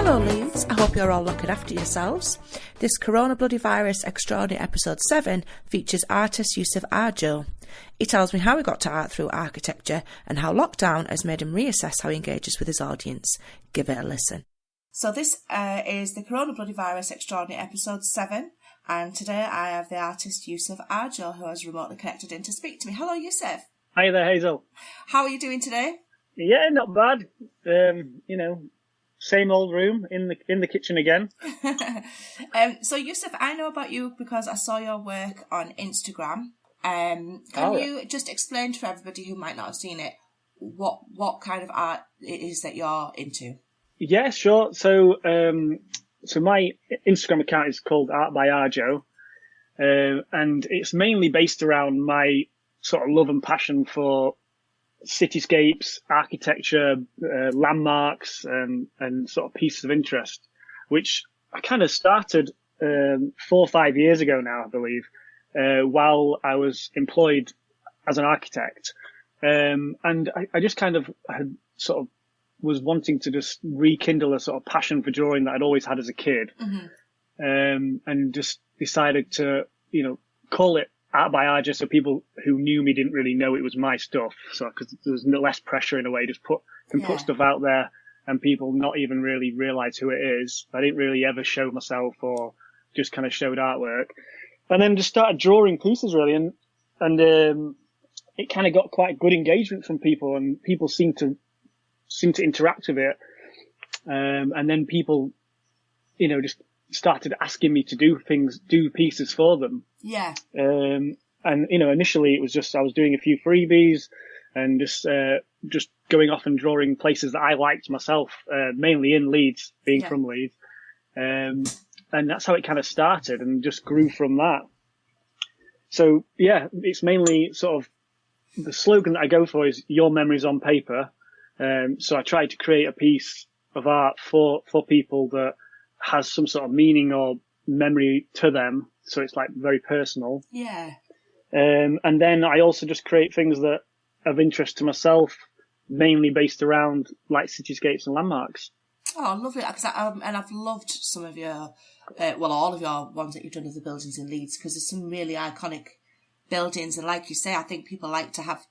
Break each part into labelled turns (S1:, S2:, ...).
S1: Hello Leeds, I hope you're all looking after yourselves. This Corona Bloody Virus Extraordinary Episode 7 features artist Yusef Arjo. He tells me how he got to art through architecture and how lockdown has made him reassess how he engages with his audience. Give it a listen. So this is the Corona Bloody Virus Extraordinary Episode 7, and today I have the artist Yusef Arjo, who has remotely connected in to speak to me. Hello Yusef.
S2: Hi there, Hazel.
S1: How are you doing today?
S2: Yeah, not bad. Same old room in the kitchen again.
S1: So Yusef, I know about you because I saw your work on Instagram. Can you just explain to everybody who might not have seen it what kind of art it is that you're into?
S2: Yeah, sure. So my Instagram account is called Art by Arjo, and it's mainly based around my sort of love and passion for cityscapes, architecture, landmarks, and sort of pieces of interest, which I kind of started 4 or 5 years ago now, I believe, while I was employed as an architect. And I just kind of had sort of was wanting to just rekindle a sort of passion for drawing that I'd always had as a kid. Mm-hmm. And just decided to, call it Art by Arjo, so people who knew me didn't really know it was my stuff. So, because there was less pressure in a way, just put stuff out there and people not even really realize who it is. I didn't really ever show myself or just kind of showed artwork. And then just started drawing pieces really. And it kind of got quite good engagement from people, and people seemed to interact with it. And then people, just started asking me to do pieces for them.
S1: Yeah.
S2: And initially it was just I was doing a few freebies and just going off and drawing places that I liked myself, mainly in Leeds, being from Leeds. And that's how it kind of started and just grew from that. So yeah, it's mainly sort of the slogan that I go for is your memories on paper. So I tried to create a piece of art for people that has some sort of meaning or memory to them. So it's like very personal.
S1: Yeah.
S2: And then I also just create things that are of interest to myself, mainly based around like cityscapes and landmarks.
S1: Oh, lovely. Because and I've loved some of your, all of your ones that you've done of the buildings in Leeds, because there's some really iconic buildings. And like you say, I think people like to have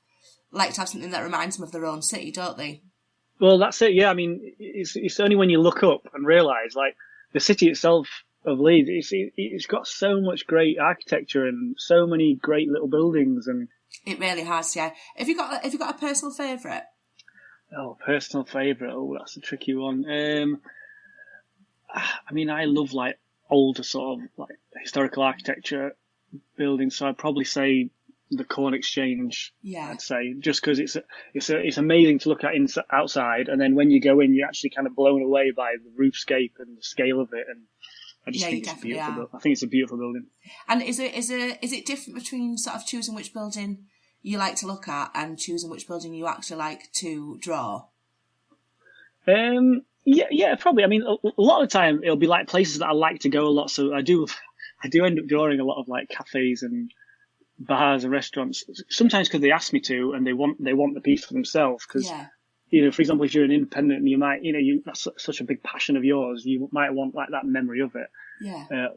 S1: something that reminds them of their own city, don't they?
S2: Well, that's it. Yeah. I mean, it's only when you look up and realise, like, the city itself of Leeds, it's got so much great architecture and so many great little buildings, and
S1: it really has. Yeah. Have you got a personal favourite?
S2: Oh, personal favourite. Oh, that's a tricky one. I mean, I love like older sort of like historical architecture buildings, so I'd probably say the Corn Exchange. Yeah. I'd say just because it's amazing to look at outside, and then when you go in, you're actually kind of blown away by the roofscape and the scale of it, and I just think it's beautiful. I think it's a beautiful building. And is
S1: it different between sort of choosing which building you like to look at and choosing which building you actually like to draw?
S2: Yeah, probably. I mean, a lot of the time it'll be like places that I like to go a lot, so I do end up drawing a lot of like cafes and bars and restaurants, sometimes because they ask me to, and they want the piece for themselves. Because for example, if you're an independent and you might, that's such a big passion of yours, you might want like that memory of it. Yeah.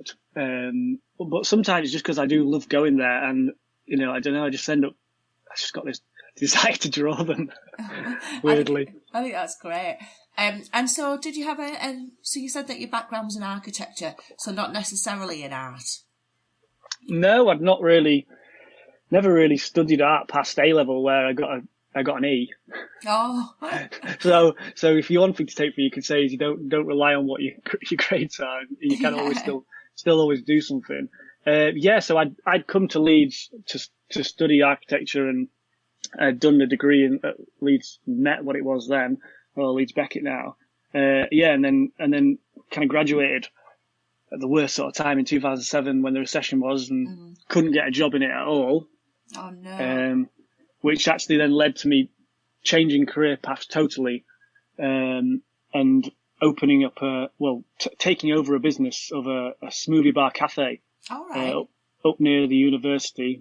S2: But sometimes it's just because I do love going there, and I don't know, I just got this desire to draw them. Weirdly.
S1: I think that's great. And so did you have so you said that your background was in architecture, so not necessarily in art?
S2: No, I'd never really studied art past A level, where I got an E. Oh. So if you want me to take for you could say is you don't rely on what your grades are. You can always still always do something. So I'd come to Leeds to study architecture, and I'd done a degree at Leeds Met, what it was then, or Leeds Beckett now. And then kind of graduated at the worst sort of time in 2007 when the recession was, and couldn't get a job in it at all. Oh no. Which actually then led to me changing career paths totally, and opening up taking over a business of a smoothie bar cafe. All right. Up near the university,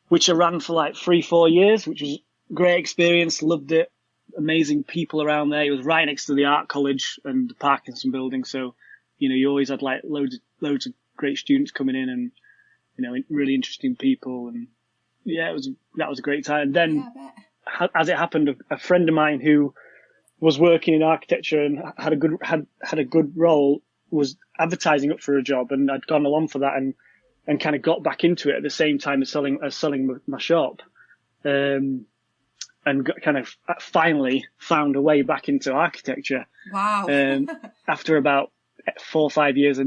S2: which I ran for like 3-4 years, which was a great experience. Loved it. amazing people around there. It was right next to the art college and the Parkinson building. So, you always had like loads of great students coming in and, really interesting people. And yeah, that was a great time. And then as it happened, a friend of mine who was working in architecture and had a good role was advertising up for a job, and I'd gone along for that and kind of got back into it at the same time as selling my shop. And kind of finally found a way back into architecture.
S1: Wow.
S2: After about 4 or 5 years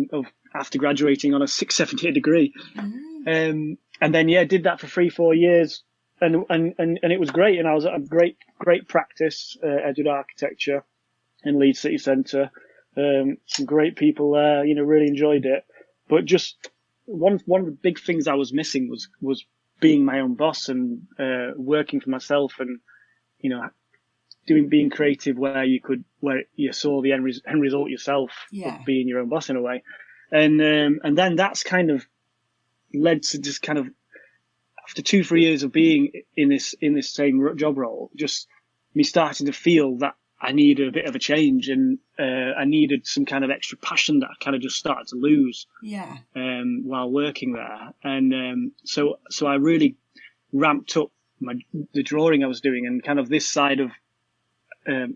S2: after graduating on a 670 degree. And then, did that for 3-4 years. And it was great. And I was at a great practice. I did architecture in Leeds City Centre. Some great people there, really enjoyed it. But just one of the big things I was missing was being my own boss and working for myself, and being creative where you saw the end result yourself of being your own boss in a way, and then that's kind of led to just kind of, after 2-3 years of being in this same job role, just me starting to feel that I needed a bit of a change, and I needed some kind of extra passion that I kind of just started to lose while working there. And so I really ramped up the drawing I was doing and kind of this side of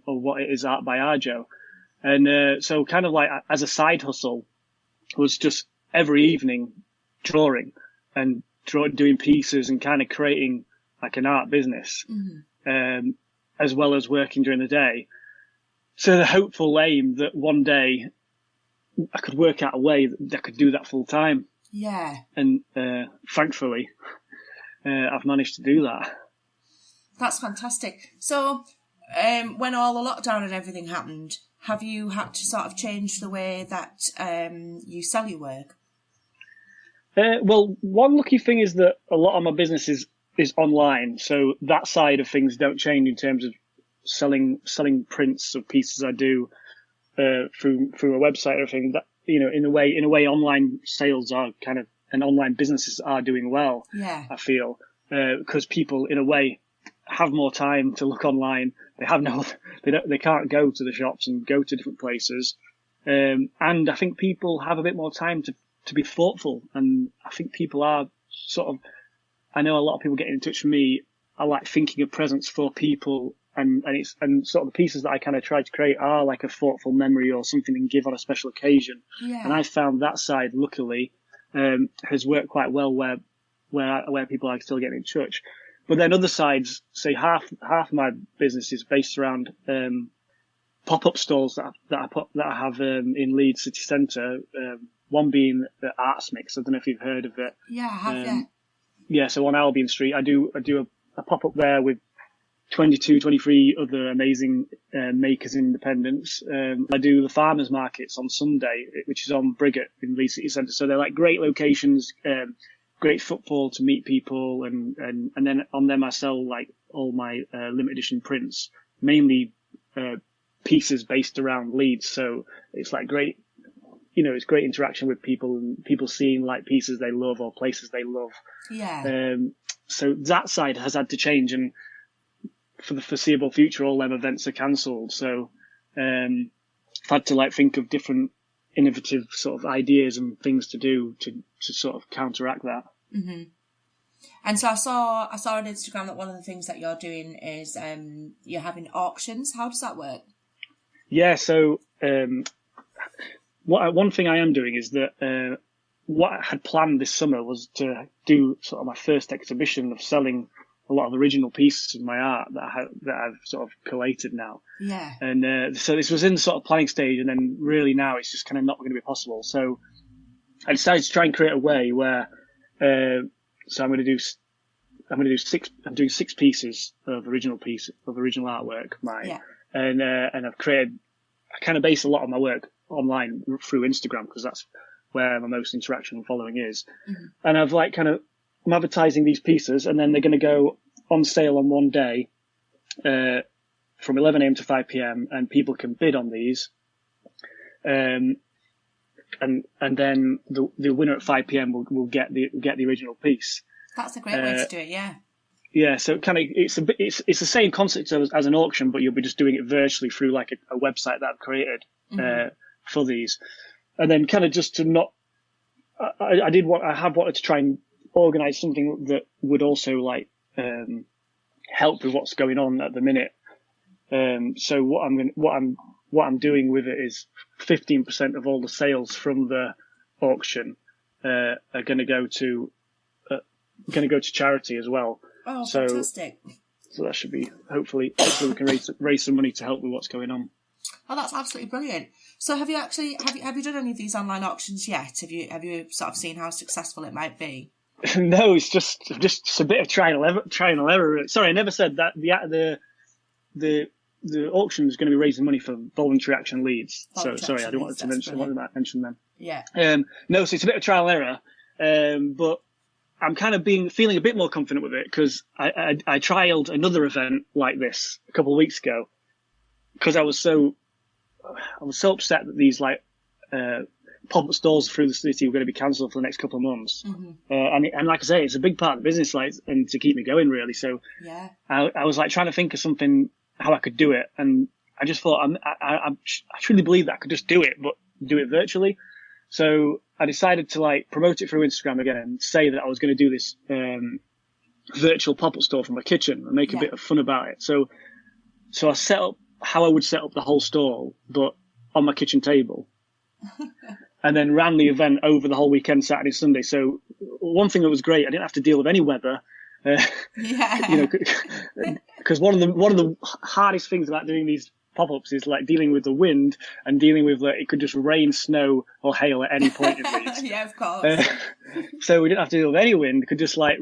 S2: what it is Art by Arjo. And so kind of like as a side hustle was just every evening drawing and doing pieces and kind of creating like an art business, as well as working during the day. So the hopeful aim that one day I could work out a way that I could do that full time.
S1: Yeah.
S2: And thankfully, I've managed to do that.
S1: That's fantastic. So when all the lockdown and everything happened, have you had to sort of change the way that you sell your work?
S2: Well, one lucky thing is that a lot of my business is online. So that side of things don't change in terms of selling prints of pieces I do through a website or everything. That, in a way, online sales are kind of, and online businesses are doing well.
S1: Yeah.
S2: I feel because people, in a way, have more time to look online. They can't go to the shops and go to different places, and I think people have a bit more time to be thoughtful. And I think people are sort of, I know a lot of people getting in touch with me. I like thinking of presents for people. And sort of the pieces that I kind of try to create are like a thoughtful memory or something you can give on a special occasion.
S1: Yeah.
S2: And I found that side, luckily, has worked quite well where people are still getting in touch. But then other sides, say half my business is based around pop-up stalls that I have in Leeds City Centre. One being the Arts Mix. I don't know if you've heard of it.
S1: Yeah, I have.
S2: Yeah. So on Albion Street, I do a pop-up there with 22, 23 other amazing makers and independents. I do the farmers markets on Sunday, which is on Briggate in Leeds City Centre. So they're like great locations, great footfall to meet people, and then on them I sell like all my limited edition prints, mainly pieces based around Leeds. So it's like great, it's great interaction with people and people seeing like pieces they love or places they love.
S1: Yeah.
S2: So that side has had to change, and for the foreseeable future, all them events are cancelled. So I've had to like think of different innovative sort of ideas and things to do to sort of counteract that.
S1: Mm-hmm. And so I saw on Instagram that one of the things that you're doing is you're having auctions. How does that work?
S2: Yeah. So one thing I am doing is that what I had planned this summer was to do sort of my first exhibition of selling a lot of original pieces of my art that I've sort of collated now.
S1: Yeah.
S2: And so this was in the sort of planning stage, and then really now it's just kind of not going to be possible. So I decided to try and create a way where, so I'm doing 6 pieces of original artwork of mine.
S1: Yeah.
S2: And I kind of base a lot of my work online through Instagram, because that's where my most interaction and following is.
S1: Mm-hmm.
S2: And I've like I'm advertising these pieces, and then they're going to go on sale on one day, from 11 a.m. to 5 p.m. and people can bid on these. And then the winner at 5 p.m. will get the original piece.
S1: That's a great way to do it. Yeah.
S2: Yeah, so kind of it's the same concept as an auction, but you'll be just doing it virtually through like a website that I've created for these, and then kind of just to not. I have wanted to try and organize something that would also like help with what's going on at the minute. So what I'm doing with it is 15% of all the sales from the auction are going to go to charity as well.
S1: Oh, fantastic!
S2: So that should be hopefully we can raise some money to help with what's going on.
S1: Oh, that's absolutely brilliant. So have you done any of these online auctions yet? Have you sort of seen how successful it might be?
S2: No, it's just a bit of trial and error. Sorry, I never said that the auction is going to be raising money for voluntary action leads. I didn't want to mention them.
S1: Yeah.
S2: No, so it's a bit of trial and error, but I'm kind of feeling a bit more confident with it because I trialed another event like this a couple of weeks ago because I was so upset that these like pop-up stores through the city were going to be cancelled for the next couple of months. And like I say, it's a big part of the business, like, and to keep me going really. So
S1: yeah,
S2: I was like trying to think of something how I could do it, and I just thought I truly believe that I could just do it, but do it virtually. So I decided to like promote it through Instagram again and say that I was going to do this virtual pop-up store from my kitchen and make a bit of fun about it. So I set up how I would set up the whole store, but on my kitchen table. And then ran the event over the whole weekend, Saturday, Sunday. So one thing that was great, I didn't have to deal with any weather. Because one of the hardest things about doing these pop-ups is like dealing with the wind and dealing with like, it could just rain, snow, or hail at any point in these.
S1: Yeah, of course.
S2: So we didn't have to deal with any wind. Could just like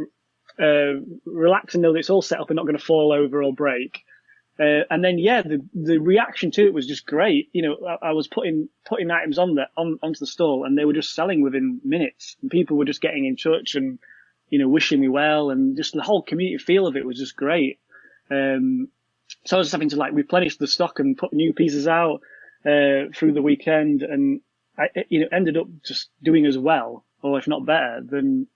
S2: relax and know that it's all set up and not going to fall over or break. And then, the reaction to it was just great. You know, I was putting items onto the stall and they were just selling within minutes. And people were just getting in touch and, you know, wishing me well. And just the whole community feel of it was just great. So I was just having to like replenish the stock and put new pieces out, through the weekend. And I, ended up just doing as well, or if not better than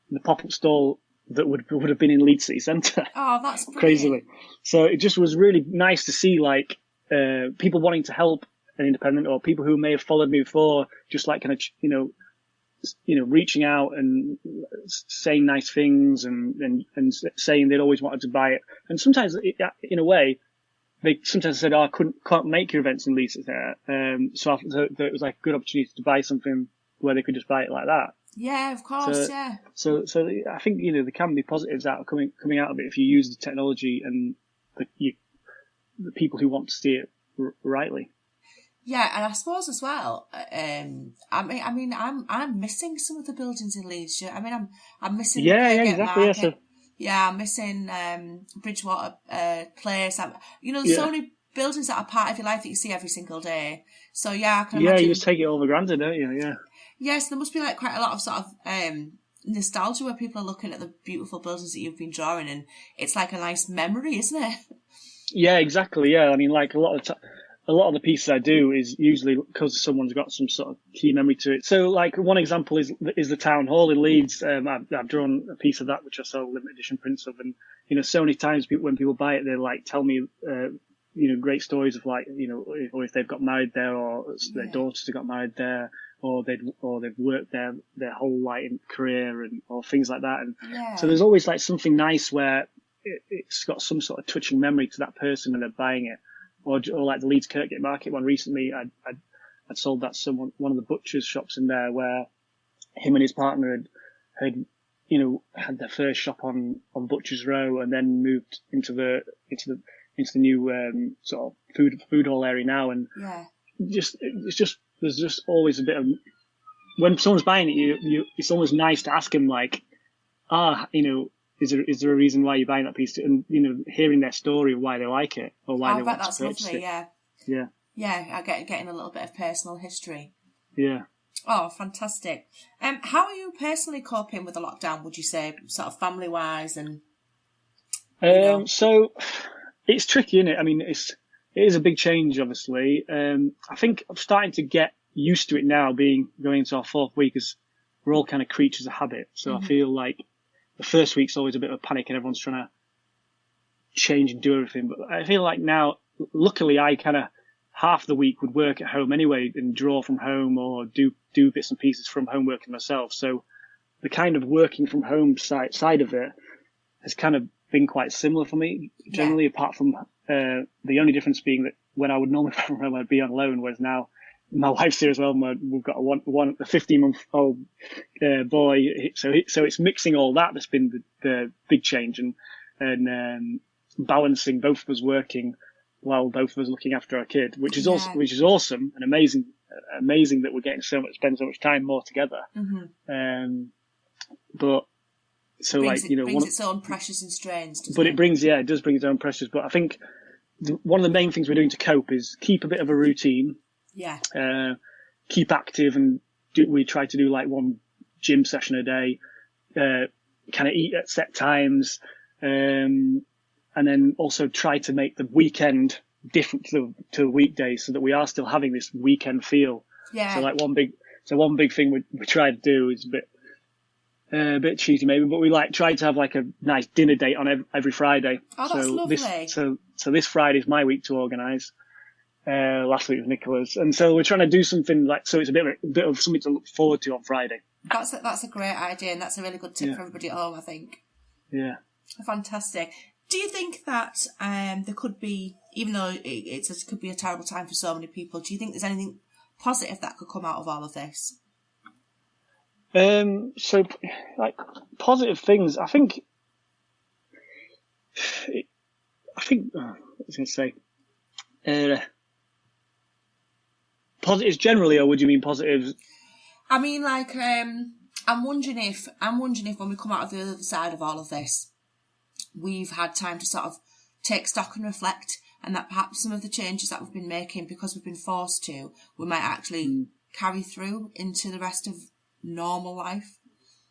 S2: the pop-up stall that would have been in Leeds City Centre.
S1: Oh, that's brilliant.
S2: Crazily. So it just was really nice to see like people wanting to help an independent, or people who may have followed me before, just like kind of reaching out and saying nice things and saying they'd always wanted to buy it. And sometimes, in a way, they sometimes said, "Oh, I can't make your events in Leeds Centre." So I thought that it was like a good opportunity to buy something where they could just buy it like that.
S1: Yeah, of course,
S2: So I think, there can be positives out of coming out of it if you use the technology and the people who want to see it rightly.
S1: Yeah, and I suppose as well, I'm missing some of the buildings in Leeds. I mean, I'm missing
S2: exactly.
S1: Market. I'm missing Bridgewater Place. There's so many buildings that are part of your life that you see every single day. So I can imagine. Yeah,
S2: you just take it all for granted, don't you? Yeah.
S1: Yes, there must be like quite a lot of sort of nostalgia where people are looking at the beautiful buildings that you've been drawing, and it's like a nice memory, isn't it? Yeah,
S2: exactly. Yeah, I mean, like a lot of the pieces I do is usually because someone's got some sort of key memory to it. So, like one example is the town hall in Leeds. I've drawn a piece of that which I sell limited edition prints of, and so many times when people buy it, they like tell me great stories of like or if they've got married there, or their daughters have got married there, or they've worked there their whole like career or things like that. And so there's always like something nice where it's got some sort of touching memory to that person when they're buying it. Or like the Leeds Kirkgate Market one recently, I'd sold that to one of the butcher's shops in there, where him and his partner had had their first shop on Butcher's Row, and then moved into the new sort of food hall area now. And there's just always a bit of, when someone's buying it, it's almost nice to ask them like, is there a reason why you're buying that piece? And hearing their story of why they like it or why they want to purchase it.
S1: Yeah, getting a little bit of personal history.
S2: Yeah.
S1: Oh, fantastic. How are you personally coping with the lockdown? Would you say, sort of family wise and?
S2: So it's tricky, isn't it? I mean, it is a big change, obviously. I think I'm starting to get used to it now, going into our fourth week, as we're all kind of creatures of habit. So I feel like the first week's always a bit of a panic and everyone's trying to change and do everything. But I feel like now, luckily, I kind of half the week would work at home anyway and draw from home or do bits and pieces from home working myself. So the kind of working from home side of it has kind of been quite similar for me generally, apart from the only difference being that when I would normally work from home, I'd be on loan, whereas now my wife's here as well. We've got a 15-month-old boy, so it's mixing all that. That's been the big change, and balancing both of us working while both of us looking after our kid, which is awesome and amazing that we're getting spend so much time more together.
S1: Mm-hmm.
S2: But so
S1: brings its own pressures and strains.
S2: But it does bring its own pressures. But I think one of the main things we're doing to cope is keep a bit of a routine.
S1: Yeah.
S2: Keep active, and we try to do like one gym session a day. Kind of eat at set times, and then also try to make the weekend different to the weekdays, so that we are still having this weekend feel.
S1: Yeah.
S2: So like one big thing we try to do is a bit cheesy maybe, but we try to have like a nice dinner date on every Friday.
S1: Oh, that's lovely.
S2: So this Friday is my week to organise. Last week was Nicola's, and so we're trying to do something so it's a bit of something to look forward to on Friday.
S1: That's a great idea, and that's a really good tip for everybody at home, I think.
S2: Yeah.
S1: Fantastic. Do you think that there could be, even though it could be a terrible time for so many people, do you think there's anything positive that could come out of all of this?
S2: So like positive things, I think I was going to say positives generally, or would you mean positives?
S1: I mean, like, I'm wondering if when we come out of the other side of all of this, we've had time to sort of take stock and reflect, and that perhaps some of the changes that we've been making, because we've been forced to, we might actually carry through into the rest of normal life.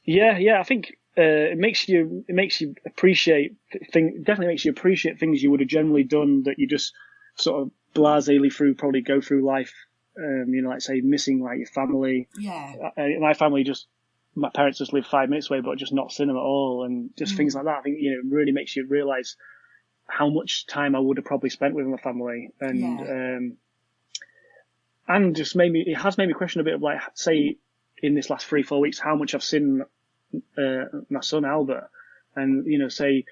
S1: Yeah.
S2: I think it makes you appreciate definitely makes you appreciate things you would have generally done that you just sort of blasely probably go through life. Like say missing like your family.
S1: Yeah.
S2: My parents just live 5 minutes away, but just not seeing them at all, and just things like that. I think it really makes you realise how much time I would have probably spent with my family, and just it has made me question a bit of like, say, in this last 3-4 weeks, how much I've seen my son Albert, and say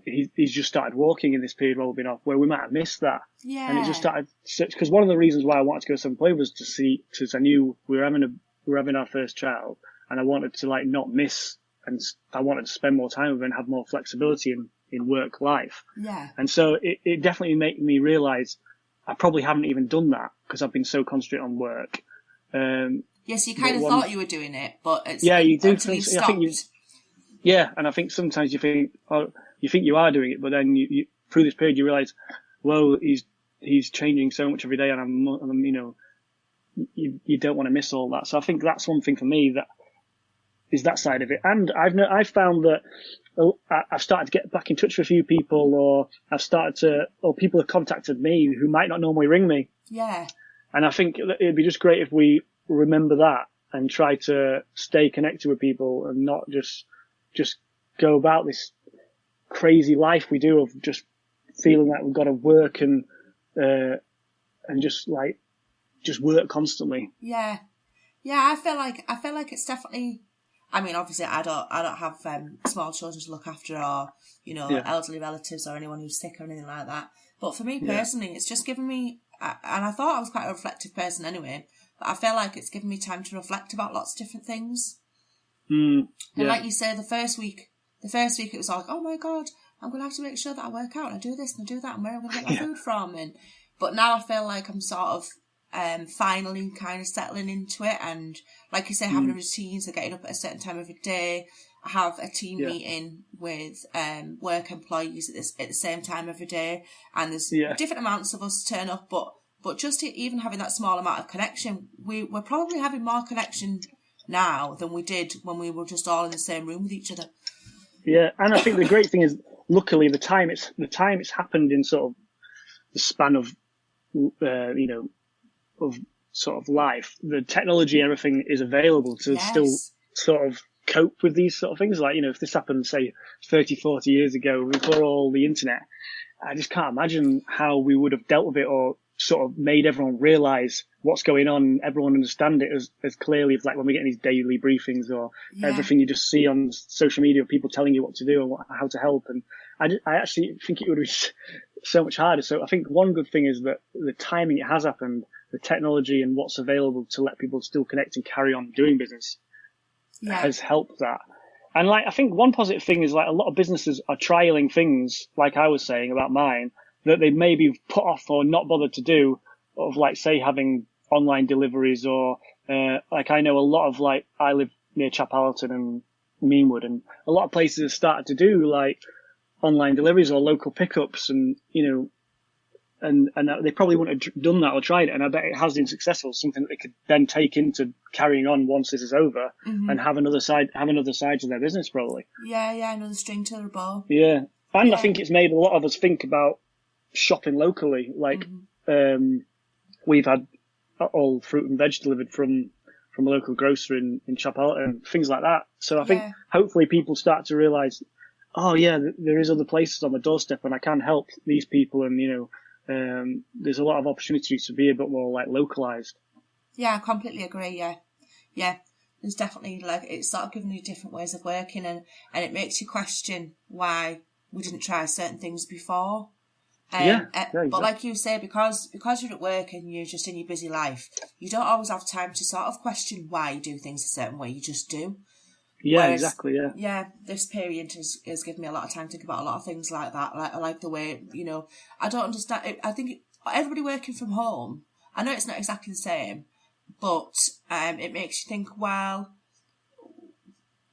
S2: he's just started walking in this period while we've been off, where we might have missed that.
S1: Yeah.
S2: And it just started, because one of the reasons why I wanted to go to Seven Play was because I knew we were having our first child, and I wanted to like not miss, and I wanted to spend more time with her and have more flexibility in work life.
S1: Yeah.
S2: And so it definitely made me realise I probably haven't even done that because I've been so concentrated on work.
S1: Yes, you kind of thought you were doing it, but it's
S2: you do.
S1: Until you stopped.
S2: And I think sometimes you think you are doing it, but then you through this period you realise, well, he's changing so much every day, and I'm you don't want to miss all that. So I think that's one thing for me that is that side of it. And I've found that I've started to get back in touch with a few people, or people have contacted me who might not normally ring me.
S1: Yeah.
S2: And I think it'd be just great if we remember that and try to stay connected with people and not just go about this crazy life we do of just feeling like we've got to work and just work constantly.
S1: Yeah. I feel like it's definitely. I mean, obviously, I don't have small children to look after, or elderly relatives or anyone who's sick or anything like that. But for me personally, it's just given me. And I thought I was quite a reflective person anyway, but I feel like it's given me time to reflect about lots of different things. And like you say, the first week it was like, oh my God, I'm going to have to make sure that I work out and I do this and I do that and where I'm going to get my food from. But now I feel like I'm sort of finally kind of settling into it, and like you say, having a routine, so getting up at a certain time every day. I have a team meeting with work employees at the same time every day, and there's different amounts of us turn up, but just even having that small amount of connection, we're probably having more connection now than we did when we were just all in the same room with each other.
S2: Yeah, and I think the great thing is, luckily, the time it's happened in sort of the span of of sort of life, the technology and everything is available to still sort of cope with these sort of things. Like, if this happened, say, 30, 40 years ago, before all the internet, I just can't imagine how we would have dealt with it or sort of made everyone realize what's going on, everyone understand it as clearly as like when we get these daily briefings or everything you just see on social media, people telling you what to do and how to help. And I actually think it would be so much harder. So I think one good thing is that the timing it has happened, the technology and what's available to let people still connect and carry on doing business has helped that. And like, I think one positive thing is like a lot of businesses are trialing things, like I was saying about mine, that they maybe put off or not bothered to do, of like, say, having online deliveries or, like I know a lot of like, I live near Chapalton and Meanwood, and a lot of places have started to do like online deliveries or local pickups and, and they probably wouldn't have done that or tried it. And I bet it has been successful, something that they could then take into carrying on once this is over and have another side to their business probably.
S1: Yeah, another string to the bow.
S2: Yeah. And I think it's made a lot of us think about shopping locally. Like, we've had all fruit and veg delivered from a local grocer in Chapalton and things like that. So I think hopefully people start to realise, oh yeah, there is other places on my doorstep and I can help these people, and there's a lot of opportunities to be a bit more like localised.
S1: Yeah, I completely agree. Yeah. There's definitely like, it's sort of giving you different ways of working, and it makes you question why we didn't try certain things before.
S2: Exactly.
S1: But like you say, because you're at work and you're just in your busy life, you don't always have time to sort of question why you do things a certain way. You just do.
S2: Yeah,
S1: Whereas,
S2: exactly. Yeah.
S1: Yeah, this period has given me a lot of time to think about a lot of things like that. Like, I like the way, I don't understand. I think everybody working from home, I know it's not exactly the same, but it makes you think, well,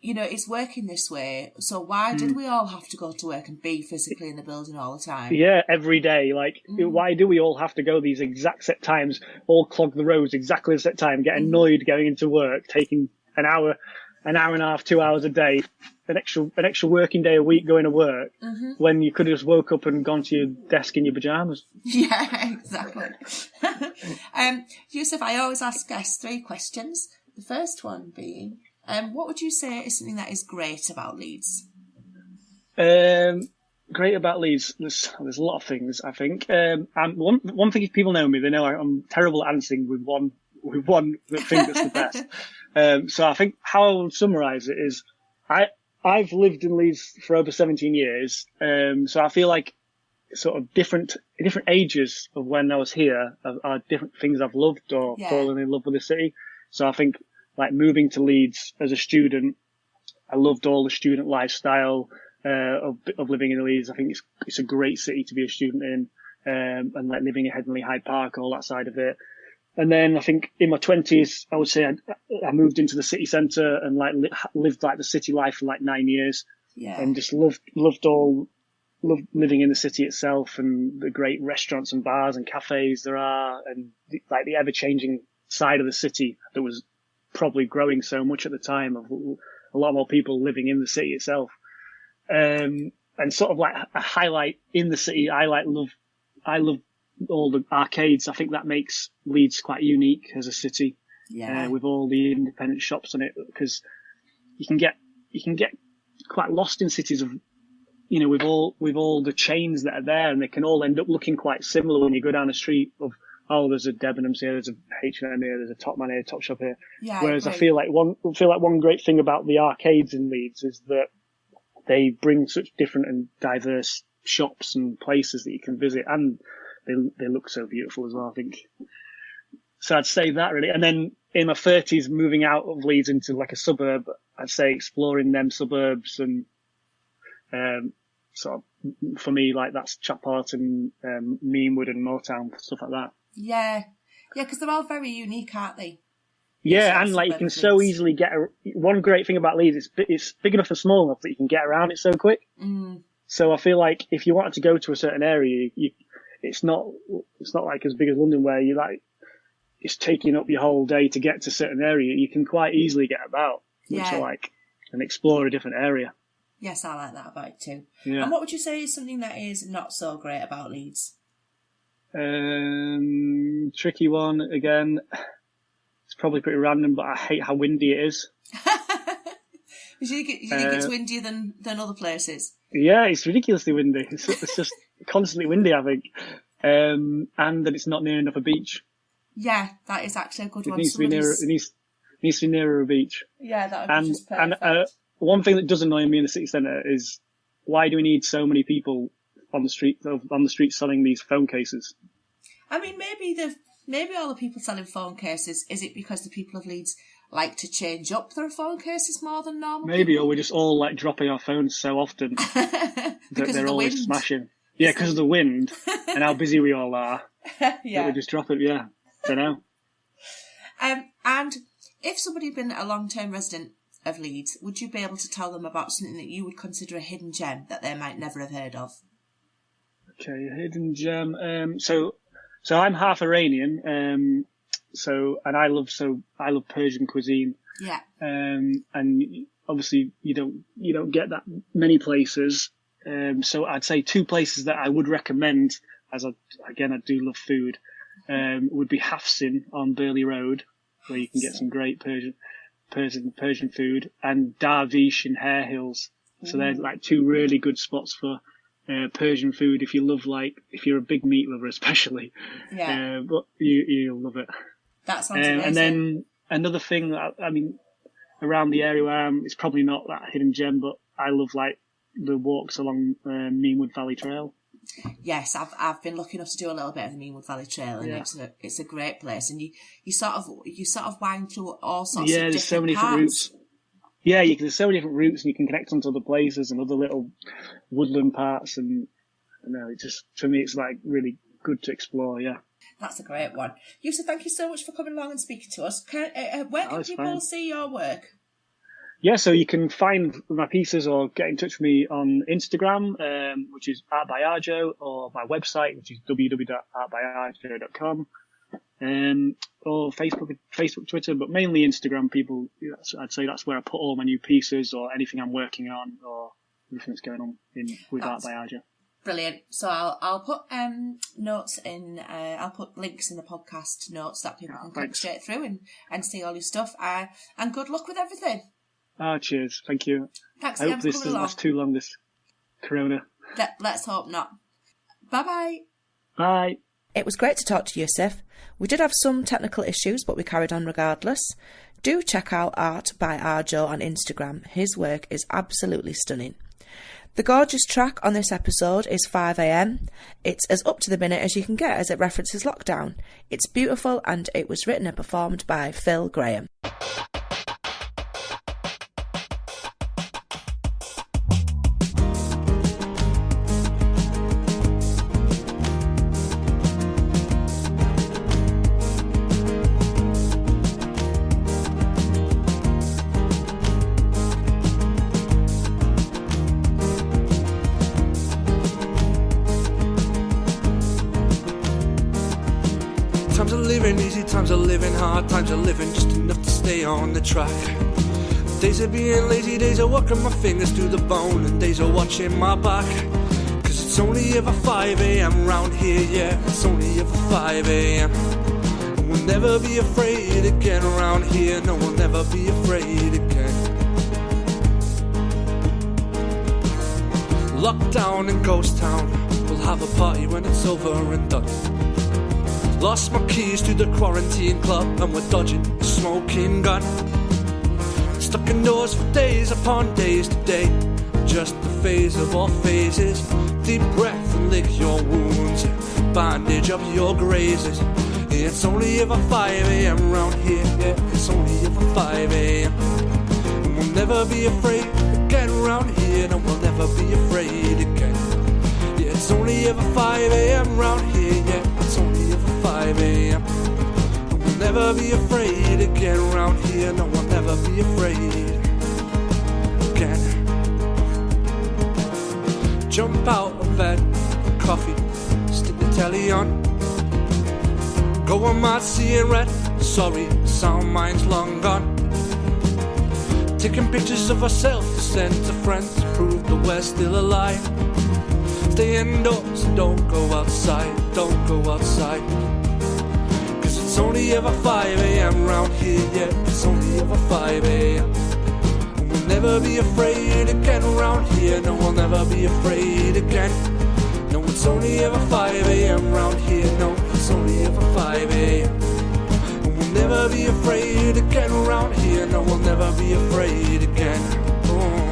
S1: it's working this way, so why did we all have to go to work and be physically in the building all the time?
S2: Yeah, every day. Like, why do we all have to go these exact set times, all clog the roads exactly the set time, get annoyed going into work, taking an hour and a half, 2 hours a day, an extra working day a week going to work, when you could have just woke up and gone to your desk in your pajamas?
S1: Yeah, exactly. Yusef, I always ask guests 3 questions. The first one being, what would you say is something that is great about Leeds?
S2: Great about Leeds, there's a lot of things, I think. And one thing, if people know me, they know I'm terrible at answering with one thing that's the best. So I think how I would summarise it is, I've lived in Leeds for over 17 years. So I feel like sort of different ages of when I was here are different things I've loved or fallen in love with the city. So I think like moving to Leeds as a student, I loved all the student lifestyle of living in Leeds. I think it's a great city to be a student in, and like living at Headingley Hyde Park, all that side of it. And then I think in my 20s, I would say I moved into the city centre and like lived like the city life for like 9 years, and just loved living in the city itself and the great restaurants and bars and cafes there are, and like the ever changing side of the city that was probably growing so much at the time, of a lot more people living in the city itself. And sort of like a highlight in the city, I love all the arcades. I think that makes Leeds quite unique as a city, with all the independent shops on it, because you can get quite lost in cities of, with all the chains that are there, and they can all end up looking quite similar when you go down the street of, oh, there's a Debenhams here, there's a H&M here, there's a Topman here, Topshop here.
S1: Yeah,
S2: Whereas I feel like one great thing about the arcades in Leeds is that they bring such different and diverse shops and places that you can visit, and they look so beautiful as well, I think. So I'd say that really. And then in my 30s, moving out of Leeds into like a suburb, I'd say exploring them suburbs, and sort of, for me, like that's Chapalton, Meanwood and Moortown, stuff like that.
S1: Yeah, because they're all very unique, aren't they?
S2: Yeah, and like you can so easily get one great thing about Leeds, it's big enough and small enough that you can get around it so quick. So I feel like if you wanted to go to a certain area, it's not like as big as London where you like it's taking up your whole day to get to a certain area. You can quite easily get about, which I like, and explore a different area.
S1: Yes, I like that about it too.
S2: Yeah.
S1: And what would you say is something that is not so great about Leeds?
S2: Tricky one again. It's probably pretty random, but I hate how windy it is.
S1: Do you think it's windier than other places?
S2: Yeah, it's ridiculously windy. It's just constantly windy, I think. And that it's not near enough a beach.
S1: Yeah, that is actually a good one.
S2: It needs to be nearer a beach.
S1: Yeah, that would be just perfect.
S2: And one thing that does annoy me in the city centre is, why do we need so many people on the street selling these phone cases?
S1: I mean, maybe all the people selling phone cases, is it because the people of Leeds like to change up their phone cases more than normal?
S2: Maybe, people? Or we're just all like dropping our phones so often that they're always smashing. Yeah, because of the wind and how busy we all are.
S1: Yeah,
S2: that we just drop it. Yeah, don't know.
S1: And if somebody had been a long-term resident of Leeds, would you be able to tell them about something that you would consider a hidden gem that they might never have heard of?
S2: Okay, a hidden gem. So I'm half Iranian. And I love Persian cuisine.
S1: Yeah.
S2: And obviously you don't get that many places. So I'd say 2 places that I would recommend, as I do love food, would be Hafsin on Burley Road, where you can get some great Persian food, and Darvish in Hare Hills. So they're like 2 really good spots for Persian food if you're a big meat lover, especially.
S1: Yeah.
S2: But you'll love it.
S1: That sounds amazing.
S2: And then another thing, I mean, around the area where I am, it's probably not that hidden gem, but I love like the walks along Meanwood Valley Trail.
S1: Yes, I've been lucky enough to do a little bit of the Meanwood Valley Trail, and it's a great place, and you sort of wind through all sorts of different
S2: Yeah, there's so many different routes. Yeah, there's so many different routes, and you can connect onto other places and other little woodland parts, and it just, for me, it's like really good to explore. Yeah,
S1: that's a great one. Yusef, thank you so much for coming along and speaking to us. Where can people see your work?
S2: Yeah, so you can find my pieces or get in touch with me on Instagram, which is Art by Arjo, or my website, which is www.artbyarjo.com, or Facebook, Twitter, but mainly Instagram. People, I'd say that's where I put all my new pieces or anything I'm working on or everything that's going on with Art by Arjo. Brilliant.
S1: So I'll put notes in. I'll put links in the podcast notes that people can click straight through and see all your stuff. And good luck with everything.
S2: Cheers. Thank you.
S1: Thanks.
S2: I hope this doesn't last too long, this corona.
S1: Let's hope not. Bye-bye.
S2: Bye.
S1: It was great to talk to Yusef. We did have some technical issues, but we carried on regardless. Do check out Art by Arjo on Instagram. His work is absolutely stunning. The gorgeous track on this episode is 5am. It's as up to the minute as you can get as it references lockdown. It's beautiful, and it was written and performed by Phil Graham.
S3: Times are living easy, times are living hard, times are living just enough to stay on the track. Days of being lazy, days of working my fingers to the bone, and days of watching my back. Cause it's only ever 5am round here, yeah, it's only ever 5am. And we'll never be afraid again around here, no, we'll never be afraid again. Lockdown and ghost town, we'll have a party when it's over and done. Lost my keys to the quarantine club, and we're dodging a smoking gun. Stuck indoors for days upon days today, just the phase of all phases. Deep breath and lick your wounds, bandage up your grazes. It's only ever 5am round here, yeah, it's only ever 5am. And we'll never be afraid again round here, no, we'll never be afraid again. Yeah, it's only ever 5am round here, yeah, it's only ever 5am. And we'll never be afraid again round here, no, we'll never be afraid again. Jump out of bed, coffee, stick the telly on. Go on mad, seeing red, sorry, sound mine's long gone. Taking pictures of ourselves to send to friends to prove that we're still alive. Stay indoors, don't go outside, don't go outside. Cause it's only ever 5am round here, yeah, it's only ever 5am. And we'll We'll never be afraid again around here. No, we'll never be afraid again. No, it's only ever 5 a.m. round here. No, it's only ever 5 a.m. And we'll never be afraid again around here. No, we'll never be afraid again. Oh.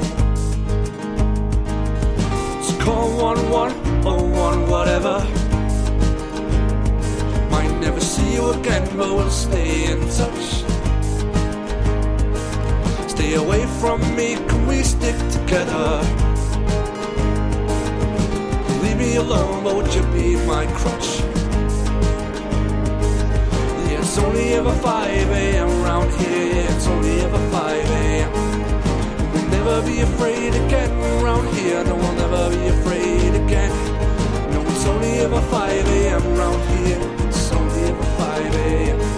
S3: So call 1101 whatever. Might never see you again, but we'll stay in touch. Stay away from me, can we stick together? Leave me alone, but would you be my crutch? Yeah, it's only ever 5 a.m. round here. Yeah, it's only ever 5 a.m. We'll never be afraid again round here. No, we'll never be afraid again. No, it's only ever 5 a.m. round here. It's only ever 5 a.m.